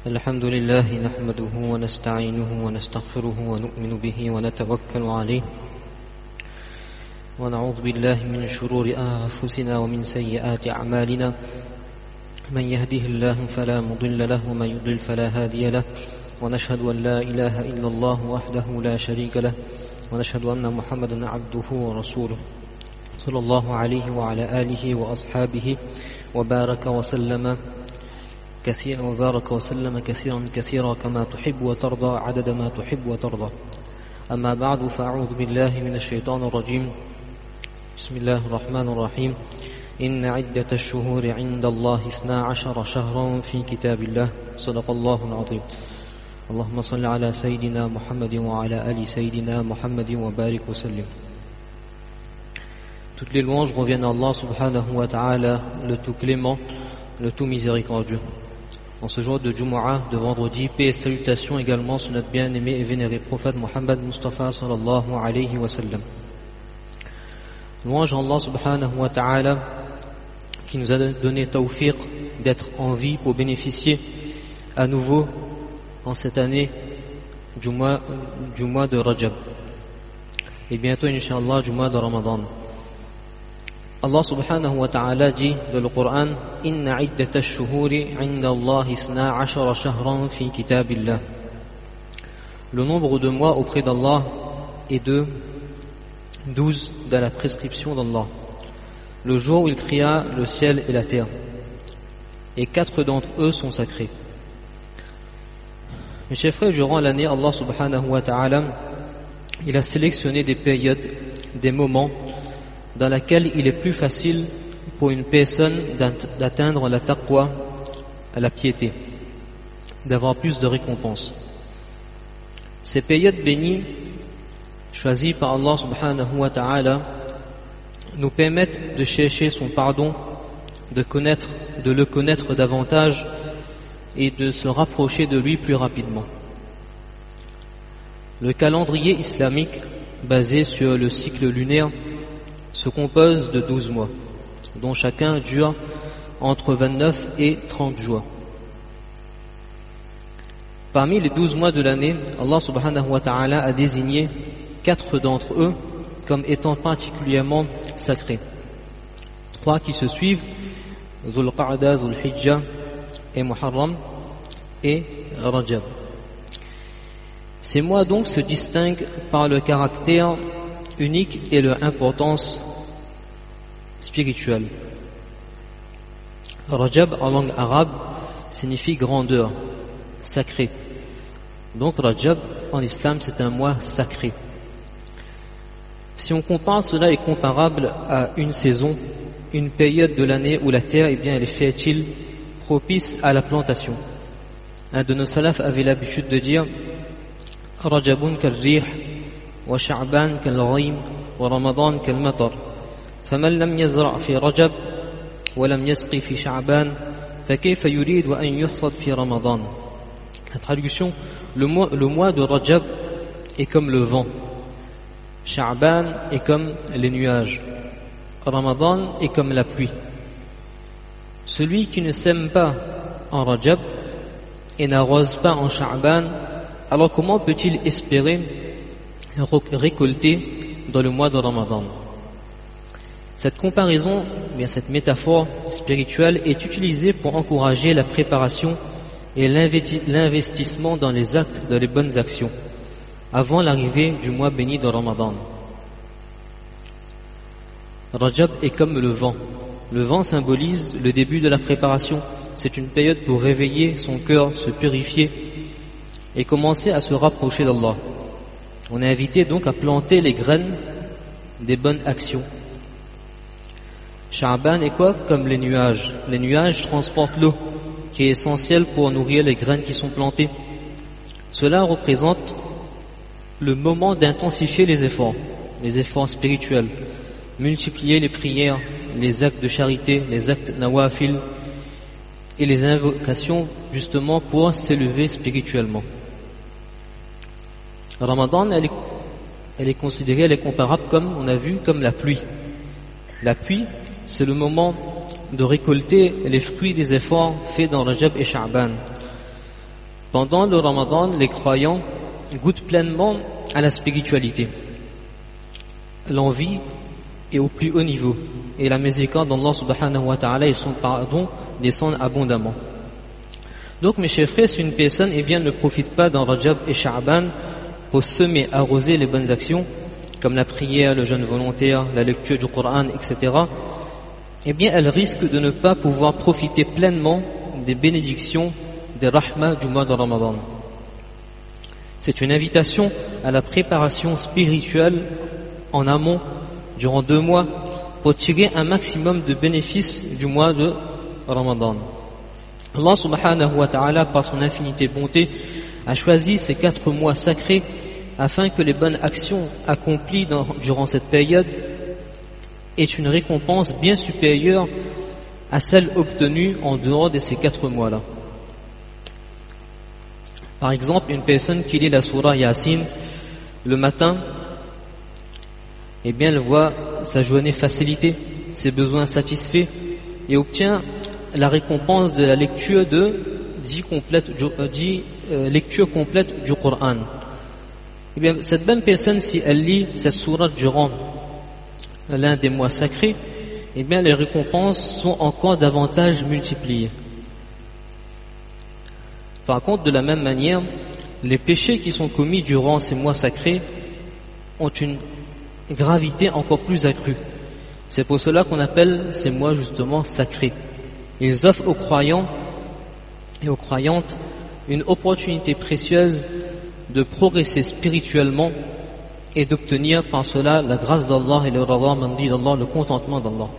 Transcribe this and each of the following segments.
الحمد لله نحمده ونستعينه ونستغفره ونؤمن به ونتوكل عليه ونعوذ بالله من شرور أنفسنا ومن سيئات أعمالنا من يهده الله فلا مضل له ومن يضلل فلا هادي له ونشهد أن لا إله إلا الله وحده لا شريك له ونشهد أن محمدا عبده ورسوله صلى الله عليه وعلى آله وأصحابه وبارك وسلم كثيرا كما تحب وترضى عدد ما تحب وترضى. أما بعد فأعوذ بالله من الشيطان الرجيم. بسم الله الرحمن الرحيم. إن عدة الشهور عند الله 12 شهرا في كتاب الله صدق الله العظيم. اللهم صل على سيدنا محمد وعلى آل سيدنا محمد وبارك وسلم. Toutes les louanges reviennent à Allah subhanahu wa ta'ala, le tout clément, le tout miséricordieux. En ce jour de Jumu'ah, de vendredi, paix et salutations également sur notre bien-aimé et vénéré prophète Muhammad Mustafa sallallahu alayhi wa sallam. Louange à Allah subhanahu wa ta'ala qui nous a donné tawfiq d'être en vie pour bénéficier à nouveau en cette année du mois de Rajab et bientôt Inch'Allah du mois de Ramadan. Allah subhanahu wa ta'ala dit dans le Coran: Inna iddata ash-shuhuri 'inda Allah 12 shahran fi kitabillah. Le nombre de mois auprès d'Allah est de 12 dans la prescription d'Allah, le jour où il créa le ciel et la terre, et 4 d'entre eux sont sacrés. Mes chers frères, durant l'année, Allah subhanahu wa ta'ala, il a sélectionné des périodes, des moments dans lesquels il est plus facile pour une personne d'atteindre la taqwa, la piété, d'avoir plus de récompenses. Ces périodes bénies, choisies par Allah subhanahu wa ta'ala, nous permettent de chercher son pardon, de le connaître davantage et de se rapprocher de lui plus rapidement. Le calendrier islamique, basé sur le cycle lunaire, se compose de 12 mois, dont chacun dure entre 29 et 30 jours. Parmi les 12 mois de l'année, Allah subhanahu wa ta'ala a désigné 4 d'entre eux comme étant particulièrement sacrés. 3 qui se suivent, Dhul Qa'da, Dhul Hijjah et Muharram et Rajab. Ces mois donc se distinguent par le caractère unique et leur importance spirituelle. Rajab en langue arabe signifie grandeur, sacré. Donc Rajab en islam c'est un mois sacré. Si on compare, cela est comparable à une saison, une période de l'année où la terre elle est fertile, propice à la plantation. Un de nos salafs avait l'habitude de dire Rajabun kal-rih wa sha'ban kal-ghaym wa ramadan kal-matar faman lam yazra' fi rajab wa lam yasqi fi sha'ban fa kayfa yurid an yuhsad fi ramadan. La traduction: le mois de Rajab est comme le vent, Sha'ban est comme les nuages, Ramadan est comme la pluie. Celui qui ne sème pas en Rajab et n'arrose pas en Sha'ban, alors comment peut-il espérer récolter dans le mois de Ramadan? Cette comparaison, cette métaphore spirituelle est utilisée pour encourager la préparation et l'investissement dans les actes, dans les bonnes actions, avant l'arrivée du mois béni de Ramadan. Rajab est comme le vent. Le vent symbolise le début de la préparation. C'est une période pour réveiller son cœur, se purifier et commencer à se rapprocher d'Allah. On est invité donc à planter les graines des bonnes actions. Sha'ban est quoi? Comme les nuages. Les nuages transportent l'eau qui est essentielle pour nourrir les graines qui sont plantées. Cela représente le moment d'intensifier les efforts spirituels, multiplier les prières, les actes de charité, les actes nawafil et les invocations justement pour s'élever spirituellement. Ramadan, elle est considérée, elle est comparable, comme on a vu, comme la pluie. La pluie, c'est le moment de récolter les fruits des efforts faits dans Rajab et Sha'ban. Pendant le Ramadan, les croyants goûtent pleinement à la spiritualité. L'envie est au plus haut niveau et la miséricorde d'Allah subhanahu wa ta'ala et son pardon descendent abondamment. Donc mes chers frères, si une personne ne profite pas dans Rajab et Sha'ban pour semer, arroser les bonnes actions comme la prière, le jeûne volontaire, la lecture du Coran, etc., elle risque de ne pas pouvoir profiter pleinement des bénédictions des rahmas du mois de Ramadan. C'est une invitation à la préparation spirituelle en amont durant 2 mois pour tirer un maximum de bénéfices du mois de Ramadan. Allah subhanahu wa ta'ala, par son infinité bonté, a choisi ces 4 mois sacrés afin que les bonnes actions accomplies durant cette période aient une récompense bien supérieure à celle obtenue en dehors de ces 4 mois-là. Par exemple, une personne qui lit la sourate Yasin le matin, elle voit sa journée facilitée, ses besoins satisfaits et obtient la récompense de la lecture de 10 lectures complètes du Coran. Cette même personne, si elle lit cette sourate durant l'un des mois sacrés, les récompenses sont encore davantage multipliées. Par contre, de la même manière, les péchés qui sont commis durant ces mois sacrés ont une gravité encore plus accrue. C'est pour cela qu'on appelle ces mois justement sacrés. Ils offrent aux croyants et aux croyantes une opportunité précieuse de progresser spirituellement et d'obtenir par cela la grâce d'Allah et le radamandi d'Allah, le contentement d'Allah.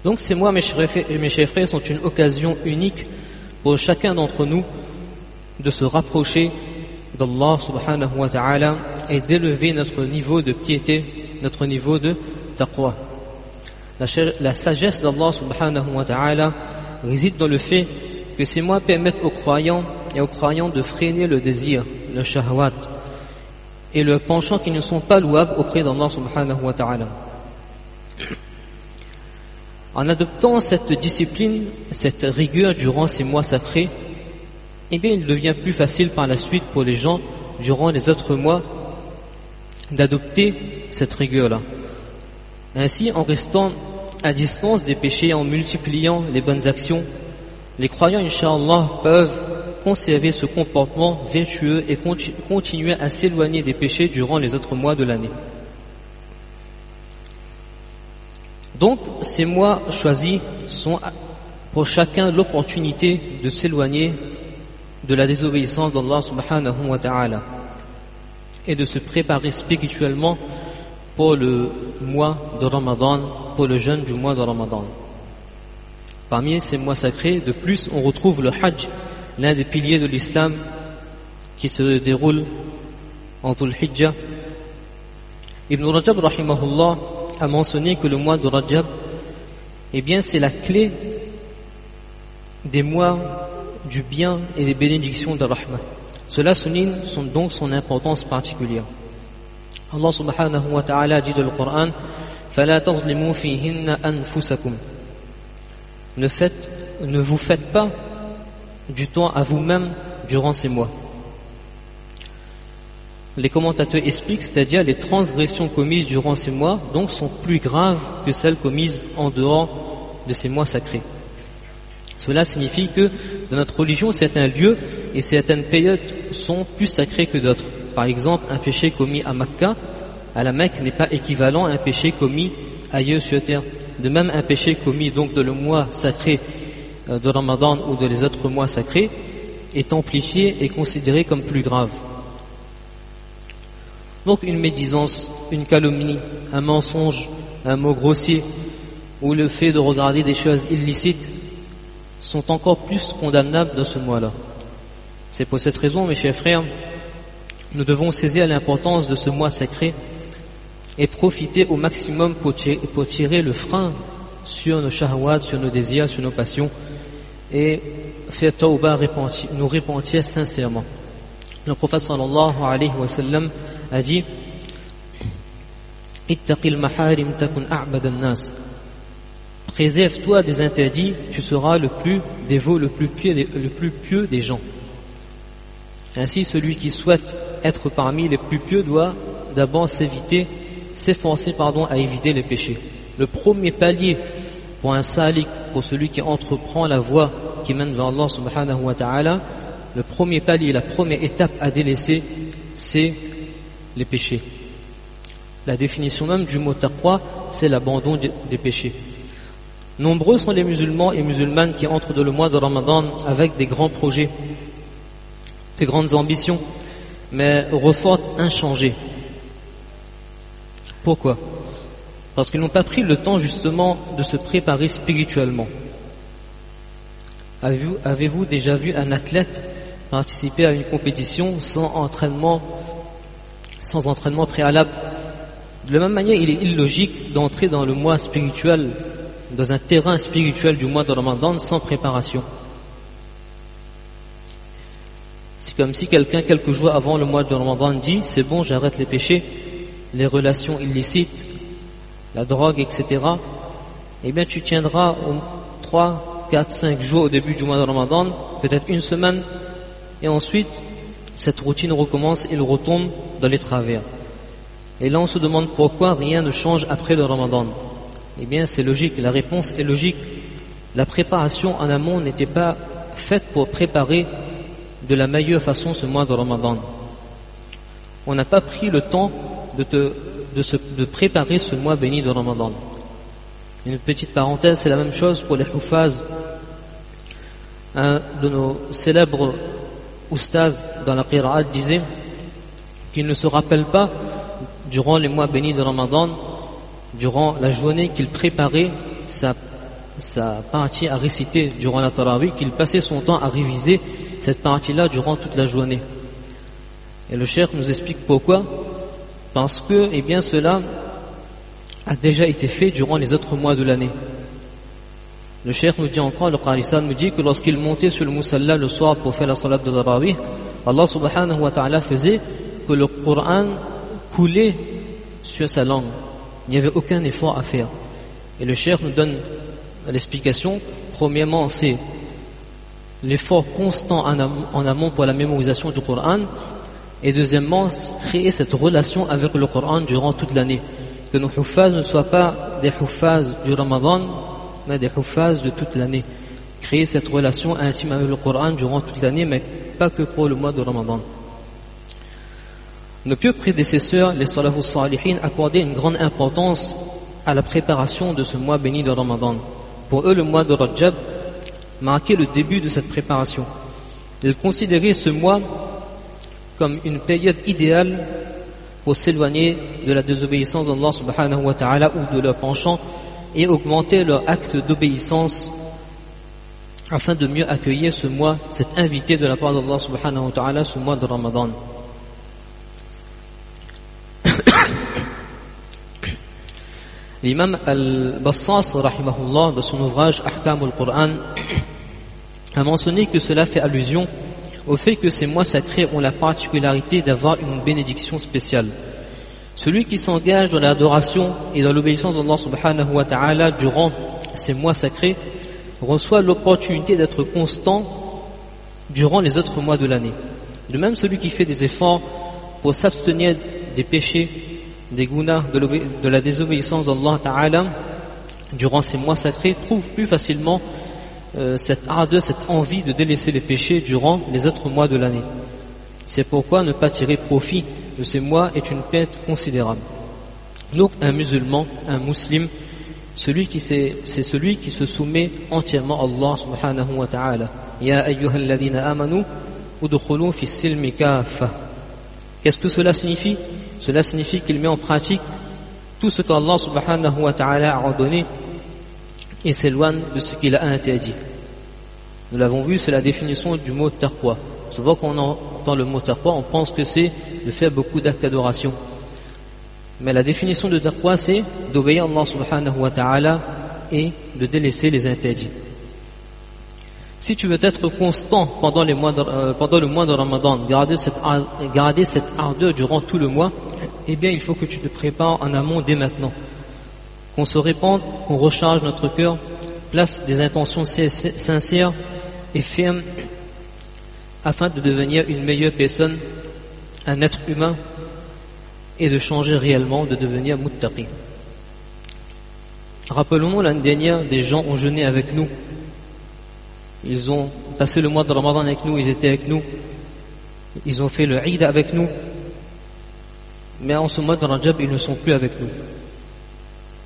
Donc ces mois, mes chers frères, sont une occasion unique pour chacun d'entre nous de se rapprocher d'Allah subhanahu wa ta'ala et d'élever notre niveau de piété, notre niveau de taqwa. La sagesse d'Allah subhanahu wa ta'ala réside dans le fait que ces mois permettent aux croyants et aux croyants de freiner le désir, le shahwat et le penchant qui ne sont pas louables auprès d'Allah subhanahu wa ta'ala. En adoptant cette discipline, cette rigueur durant ces mois sacrés, il devient plus facile par la suite pour les gens, durant les autres mois, d'adopter cette rigueur-là. Ainsi, en restant à distance des péchés, en multipliant les bonnes actions, les croyants, Inch'Allah, peuvent conserver ce comportement vertueux et continuer à s'éloigner des péchés durant les autres mois de l'année. Donc, ces mois choisis sont pour chacun l'opportunité de s'éloigner de la désobéissance d'Allah subhanahu wa ta'ala et de se préparer spirituellement pour le mois de Ramadan, pour le jeûne du mois de Ramadan. Parmi ces mois sacrés, de plus, on retrouve le Hajj, l'un des piliers de l'islam qui se déroule en Dhul Hijjah. Ibn Rajab rahimahullah a mentionné que le mois de Rajab, c'est la clé des mois du bien et des bénédictions de Rahman. Cela souligne donc son importance particulière. Allah subhanahu wa ta'ala dit dans le Coran: فَلَا تَظْلِمُوا فِيهِنَّ أَنفُسَكُمْ. Ne vous faites pas du tort à vous-même durant ces mois. Les commentateurs expliquent, c'est-à-dire les transgressions commises durant ces mois donc sont plus graves que celles commises en dehors de ces mois sacrés. Cela signifie que dans notre religion, certains lieux et certaines périodes sont plus sacrés que d'autres. Par exemple, un péché commis à Makka, à la Mecque, n'est pas équivalent à un péché commis ailleurs sur terre. De même, un péché commis donc dans le mois sacré de Ramadan ou dans les autres mois sacrés est amplifié et considéré comme plus grave. Donc une médisance, une calomnie, un mensonge, un mot grossier ou le fait de regarder des choses illicites sont encore plus condamnables dans ce mois-là. C'est pour cette raison, mes chers frères, nous devons saisir l'importance de ce mois sacré et profiter au maximum pour tirer le frein sur nos shahwats, sur nos désirs, sur nos passions et faire tawbah, nous repentir sincèrement. Le prophète sallallahu alayhi wa sallam a dit: Ittaqil maharim takun a'bad an-nas. Préserve-toi des interdits, tu seras le plus dévot, le plus pieux des gens. Ainsi, celui qui souhaite être parmi les plus pieux doit d'abord s'efforcer à éviter les péchés. Le premier palier pour un salik, pour celui qui entreprend la voie qui mène vers Allah subhanahu wa ta'ala, le premier palier, la première étape à délaisser, c'est les péchés. La définition même du mot taqwa, c'est l'abandon des péchés. Nombreux sont les musulmans et musulmanes qui entrent dans le mois de Ramadan avec des grands projets, des grandes ambitions, mais ressortent inchangés. Pourquoi? Parce qu'ils n'ont pas pris le temps justement de se préparer spirituellement. Avez-vous déjà vu un athlète participer à une compétition sans entraînement préalable? De la même manière, il est illogique d'entrer dans le mois spirituel, dans un terrain spirituel du mois de Ramadan sans préparation. C'est comme si quelqu'un, quelques jours avant le mois de Ramadan, dit « c'est bon, j'arrête les péchés, les relations illicites, la drogue, etc. » Eh bien, tu tiendras 3, 4, 5 jours au début du mois de Ramadan, peut-être une semaine, et ensuite, cette routine recommence, il retombe dans les travers. Et là, on se demande pourquoi rien ne change après le Ramadan. Eh bien, c'est logique, la réponse est logique. La préparation en amont n'était pas faite pour préparer de la meilleure façon ce mois de Ramadan. On n'a pas pris le temps de préparer ce mois béni de Ramadan. Une petite parenthèse, c'est la même chose pour les huffaz. Un de nos célèbres oustaz dans la qira'at disait qu'il ne se rappelle pas durant les mois bénis de Ramadan, durant la journée qu'il préparait sa partie à réciter durant la tarawih, qu'il passait son temps à réviser cette partie-là durant toute la journée. Et le cheikh nous explique pourquoi. Parce que, eh bien, cela a déjà été fait durant les autres mois de l'année. Le cheikh nous dit encore, le Qarisan nous dit que lorsqu'il montait sur le musalla le soir pour faire la salat de tarawih, Allah subhanahu wa ta'ala faisait que le Coran coulait sur sa langue. Il n'y avait aucun effort à faire. Et le cheikh nous donne l'explication. Premièrement, c'est l'effort constant en amont pour la mémorisation du Coran. Et deuxièmement, créer cette relation avec le Coran durant toute l'année. Que nos huffaz ne soient pas des huffaz du Ramadan, mais des huffaz de toute l'année. Créer cette relation intime avec le Coran durant toute l'année, mais pas que pour le mois de Ramadan. Nos pieux prédécesseurs, les salafus salihin, accordaient une grande importance à la préparation de ce mois béni de Ramadan. Pour eux, le mois de Rajab marquait le début de cette préparation. Ils considéraient ce mois comme une période idéale pour s'éloigner de la désobéissance d'Allah subhanahu wa ta'ala ou de leur penchant et augmenter leur acte d'obéissance afin de mieux accueillir ce mois, cet invité de la part d'Allah subhanahu wa ta'ala, ce mois de Ramadan. L'imam al-Bassas, rahimahullah, dans son ouvrage Ahkam al-Qur'an, a mentionné que cela fait allusion au fait que ces mois sacrés ont la particularité d'avoir une bénédiction spéciale. Celui qui s'engage dans l'adoration et dans l'obéissance d'Allah subhanahu wa ta'ala durant ces mois sacrés reçoit l'opportunité d'être constant durant les autres mois de l'année. De même, celui qui fait des efforts pour s'abstenir des péchés, des gunas, de la désobéissance d'Allah ta'ala durant ces mois sacrés trouve plus facilement cette ardeur, cette envie de délaisser les péchés durant les autres mois de l'année. C'est pourquoi ne pas tirer profit de ces mois est une perte considérable. Donc un musulman, un musulman, c'est celui qui se soumet entièrement à Allah subhanahu wa ta'ala. Ya ayyuhalladhina amanu udkhulu fi silmi kaffa. Qu'est-ce que cela signifie? Cela signifie qu'il met en pratique tout ce qu'Allah subhanahu wa ta'ala a ordonné et s'éloigne de ce qu'il a interdit. Nous l'avons vu, c'est la définition du mot taqwa. Souvent quand on entend le mot taqwa, on pense que c'est de faire beaucoup d'actes d'adoration. Mais la définition de taqwa, c'est d'obéir à Allah subhanahu wa ta'ala et de délaisser les interdits. Si tu veux être constant pendant le mois de Ramadan, garder cette ardeur durant tout le mois, eh bien il faut que tu te prépares en amont dès maintenant. Qu'on se répande, qu'on recharge notre cœur, place des intentions sincères et fermes afin de devenir une meilleure personne, un être humain, et de changer réellement, de devenir muttaqi. Rappelons-nous, l'année dernière, des gens ont jeûné avec nous. Ils ont passé le mois de Ramadan avec nous, ils étaient avec nous. Ils ont fait le Eid avec nous. Mais en ce mois de Rajab, ils ne sont plus avec nous.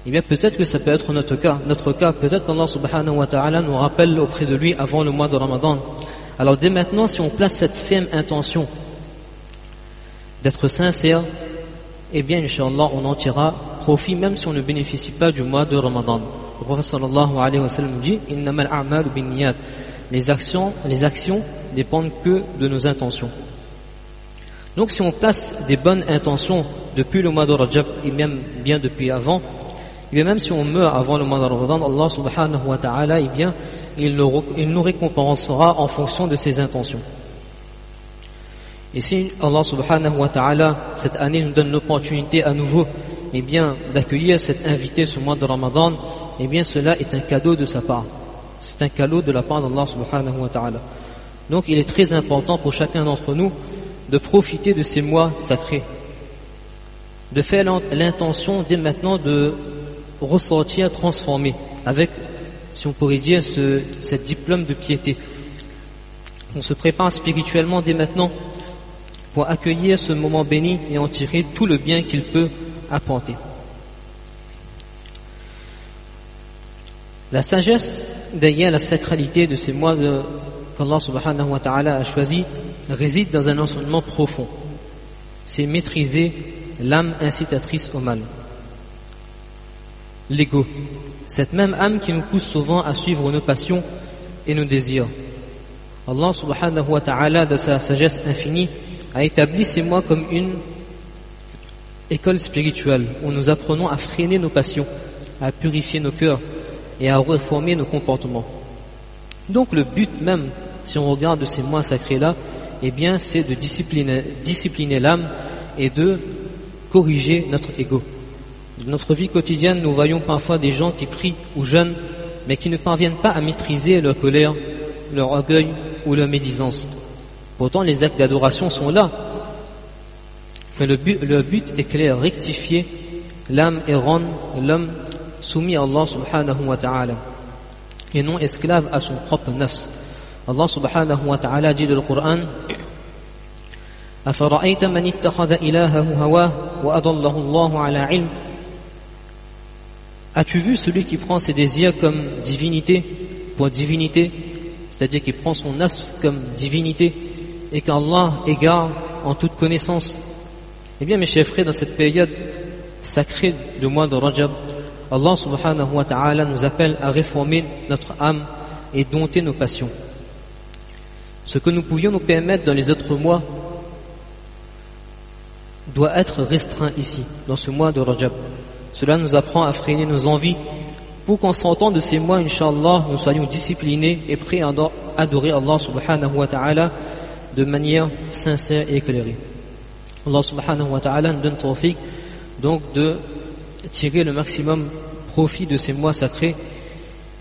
Eh bien, peut-être que ça peut être notre cas. Notre cas, peut-être qu'Allah subhanahu wa ta'ala nous rappelle auprès de lui avant le mois de Ramadan. Alors, dès maintenant, si on place cette ferme intention d'être sincère, eh bien, Inch'Allah, on en tirera profit même si on ne bénéficie pas du mois de Ramadan. Le prophète sallallahu alayhi wa sallam dit « Innamal a'malu binniyat » les actions dépendent que de nos intentions. Donc, si on place des bonnes intentions depuis le mois de Rajab et même bien depuis avant, et bien même si on meurt avant le mois de Ramadan, Allah subhanahu wa ta'ala, eh bien, il nous récompensera en fonction de ses intentions. Et si Allah subhanahu wa ta'ala, cette année, nous donne l'opportunité à nouveau, eh bien, d'accueillir cet invité ce mois de Ramadan, eh bien, cela est un cadeau de sa part. C'est un cadeau de la part d'Allah subhanahu wa ta'ala. Donc, il est très important pour chacun d'entre nous de profiter de ces mois sacrés, de faire l'intention dès maintenant de ressortir transformé avec, si on pourrait dire, cette diplôme de piété. On se prépare spirituellement dès maintenant pour accueillir ce moment béni et en tirer tout le bien qu'il peut apporter. La sagesse derrière la sacralité de ces mois qu'Allah subhanahu wa ta'ala a choisi réside dans un enseignement profond. C'est maîtriser l'âme incitatrice au mal. L'ego, cette même âme qui nous pousse souvent à suivre nos passions et nos désirs. Allah subhanahu wa ta'ala, de sa sagesse infinie, a établi ces mois comme une école spirituelle où nous apprenons à freiner nos passions, à purifier nos cœurs et à réformer nos comportements. Donc le but même, si on regarde ces mois sacrés-là, eh bien c'est de discipliner l'âme et de corriger notre ego. Dans notre vie quotidienne, nous voyons parfois des gens qui prient ou jeûnent, mais qui ne parviennent pas à maîtriser leur colère, leur orgueil ou leur médisance. Pourtant, les actes d'adoration sont là. Mais le but est clair, rectifier l'âme et rendre l'homme soumis à Allah subhanahu wa ta'ala et non esclave à son propre nafs. Allah subhanahu wa ta'ala dit dans le Coran: أَفَرَأَيْتَ مَنِ اتَّخَذَ إِلَهَهُ هَوَاهُ وَأَضَلَّهُ اللَّهُ عَلَى عِلْمٍ. As-tu vu celui qui prend ses désirs comme divinité, pour divinité, c'est-à-dire qui prend son nafs comme divinité, et qu'Allah égare en toute connaissance? Eh bien, mes chers frères, dans cette période sacrée du mois de Rajab, Allah subhanahu wa ta'ala nous appelle à réformer notre âme et dompter nos passions. Ce que nous pouvions nous permettre dans les autres mois doit être restreint ici, dans ce mois de Rajab. Cela nous apprend à freiner nos envies pour qu'en sortant de ces mois, Inch'Allah, nous soyons disciplinés et prêts à adorer Allah subhanahu wa ta'ala de manière sincère et éclairée. Allah subhanahu wa ta'ala nous donne tawfiq donc de tirer le maximum profit de ces mois sacrés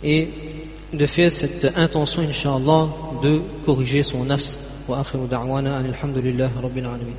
et de faire cette intention, Inch'Allah, de corriger son nafs. Wa akhiru da'wana alhamdulillahi rabbil alamin.